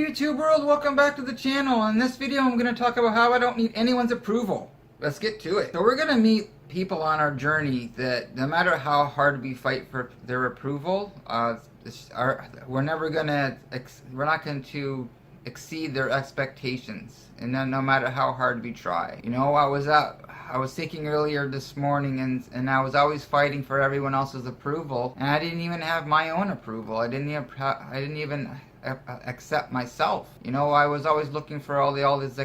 YouTube world, welcome back to the channel. In this video I'm going to talk about how I don't need anyone's approval. Let's get to it. So we're going to meet people on our journey that no matter how hard we fight for their approval, we're not going to exceed their expectations, and then no matter how hard we try. You know, I was thinking earlier this morning, and I was always fighting for everyone else's approval, and I didn't even have my own approval. I didn't even accept myself. You know, I was always looking for all these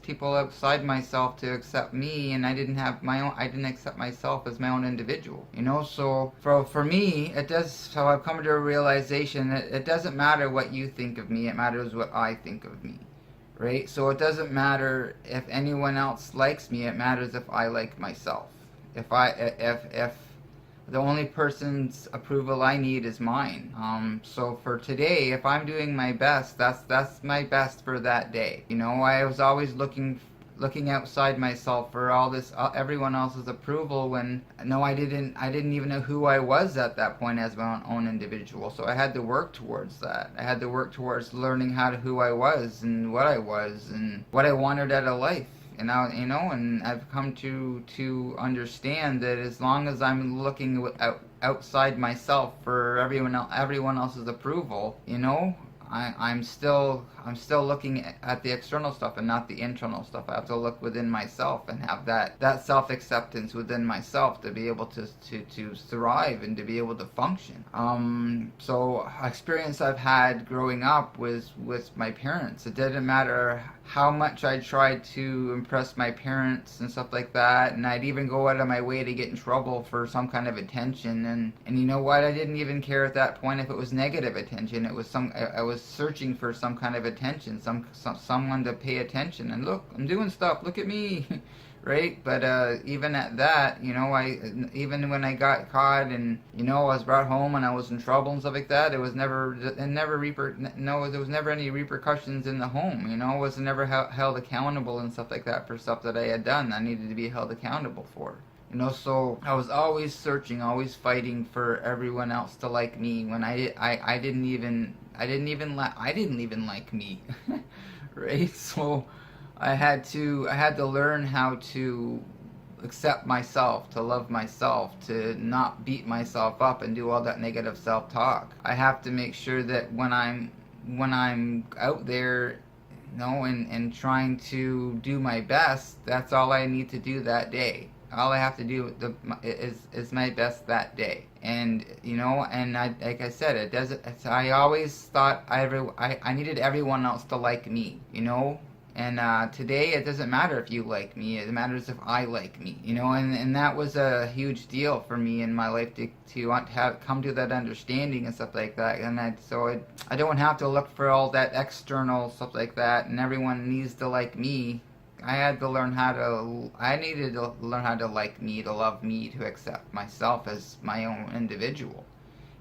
people outside myself to accept me, and I didn't accept myself as my own individual. You know, so for me, so I've come to a realization that it doesn't matter what you think of me, it matters what I think of me. Right? So it doesn't matter if anyone else likes me, it matters if I like myself. If the only person's approval I need is mine. So for today, if I'm doing my best, that's my best for that day. You know, I was always looking outside myself for everyone else's approval, when no, I didn't even know who I was at that point as my own individual. So I had to work towards that. I had to work towards learning who I was and what I was and what I wanted out of life. And and I've come to understand that as long as I'm looking outside myself for everyone else's approval, you know, I'm still looking at the external stuff and not the internal stuff. I have to look within myself and have that self-acceptance within myself to be able to thrive and to be able to function. So experience I've had growing up was with my parents. It didn't matter how much I tried to impress my parents and stuff like that, and I'd even go out of my way to get in trouble for some kind of attention, and you know what, I didn't even care at that point if it was negative attention. I was searching for some kind of attention, someone to pay attention, and look, I'm doing stuff, look at me. Right? But even at that, you know, even when I got caught and, you know, I was brought home and I was in trouble and stuff like that, there was never any repercussions in the home. You know, I was never held accountable and stuff like that for stuff that I had done I needed to be held accountable for. You know, so I was always searching, always fighting for everyone else to like me when I didn't even like me. Right? So I had to learn how to accept myself, to love myself, to not beat myself up and do all that negative self-talk. I have to make sure that when I'm out there, you know, and trying to do my best, that's all I need to do that day. All I have to do is my best that day. And, you know, and like I said, I always thought I needed everyone else to like me, you know. And today, it doesn't matter if you like me, it matters if I like me, you know, and that was a huge deal for me in my life to want to come to that understanding and stuff like that. And I don't have to look for all that external stuff like that, and everyone needs to like me. I needed to learn how to like me, to love me, to accept myself as my own individual.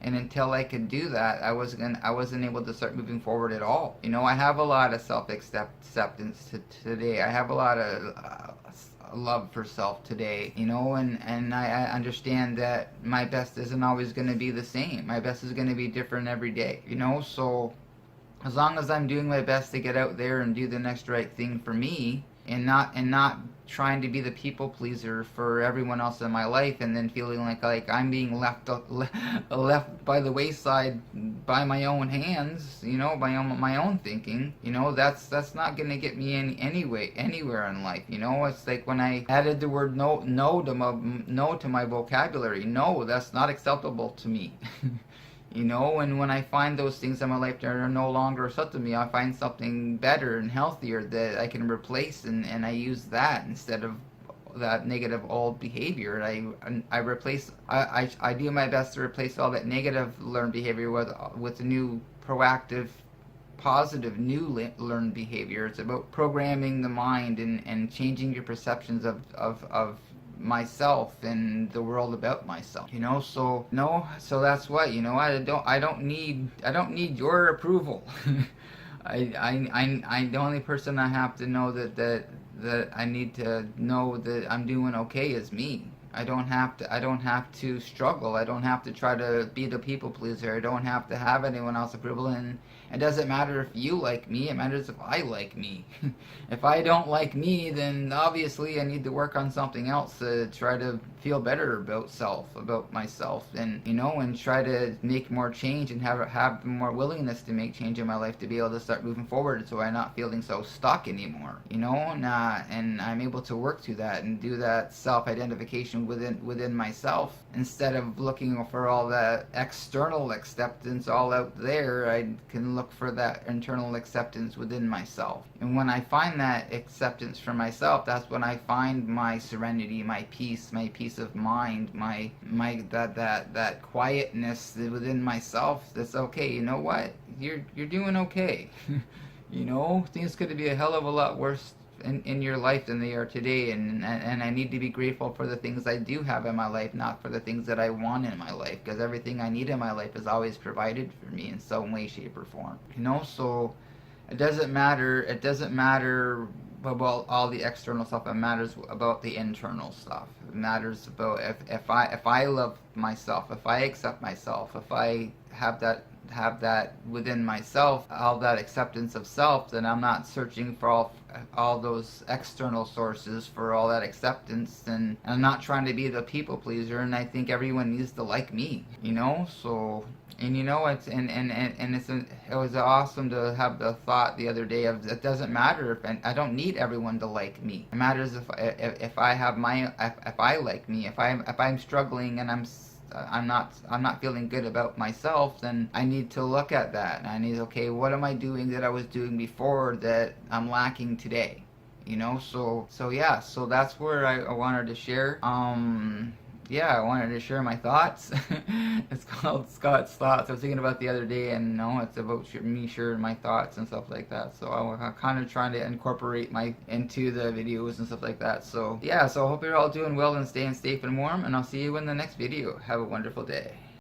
And until I could do that, I wasn't able to start moving forward at all. You know, I have a lot of self-acceptance today. I have a lot of love for self today, you know, and I understand that my best isn't always going to be the same. My best is going to be different every day, you know. So as long as I'm doing my best to get out there and do the next right thing for me, and not trying to be the people pleaser for everyone else in my life, and then feeling like I'm being left by the wayside by my own hands, you know, by my own thinking, you know, that's not gonna get me anywhere in life. You know, it's like when I added the word no to my vocabulary. No, that's not acceptable to me. You know, and when I find those things in my life that are no longer acceptable to me, I find something better and healthier that I can replace, and I use that instead of that negative old behavior. I do my best to replace all that negative learned behavior with a new proactive, positive new learned behavior. It's about programming the mind and changing your perceptions of myself and the world about myself, you know. So that's what, you know, I don't need your approval. The only person I have to know that I need to know that I'm doing okay is me. I don't have to struggle. I don't have to try to be the people pleaser. I don't have to have anyone else's approval, and It doesn't matter if you like me, it matters if I like me. If I don't like me, then obviously I need to work on something else to try to feel better about myself, and and try to make more change and have more willingness to make change in my life to be able to start moving forward, so I'm not feeling so stuck anymore. And I'm able to work through that and do that self-identification within myself, instead of looking for all that external acceptance all out there. I can look for that internal acceptance within myself, and when I find that acceptance for myself, that's when I find my serenity, my peace of mind, my that quietness within myself. That's okay. You know what? You're doing okay. Things could be a hell of a lot worse in your life than they are today, and I need to be grateful for the things I do have in my life, not for the things that I want in my life, because everything I need in my life is always provided for me in some way, shape, or form. So it doesn't matter about all the external stuff. It matters about the internal stuff. It matters about if I love myself, if I accept myself, if I have that within myself, all that acceptance of self, then I'm not searching for all those external sources for all that acceptance, and I'm not trying to be the people pleaser, and I think everyone needs to like me, so. And it was awesome to have the thought the other day of, it doesn't matter if I don't need everyone to like me. It matters if I like me. If I'm struggling and I'm not feeling good about myself, then I need to look at that, and I need, okay, what am I doing that I was doing before that I'm lacking today? So that's where I wanted to share. I wanted to share my thoughts. It's called Scott's Thoughts. I was thinking about the other day, and it's about me sharing my thoughts and stuff like that. So I'm kind of trying to incorporate into the videos and stuff like that. So I hope you're all doing well and staying safe and warm, and I'll see you in the next video. Have a wonderful day.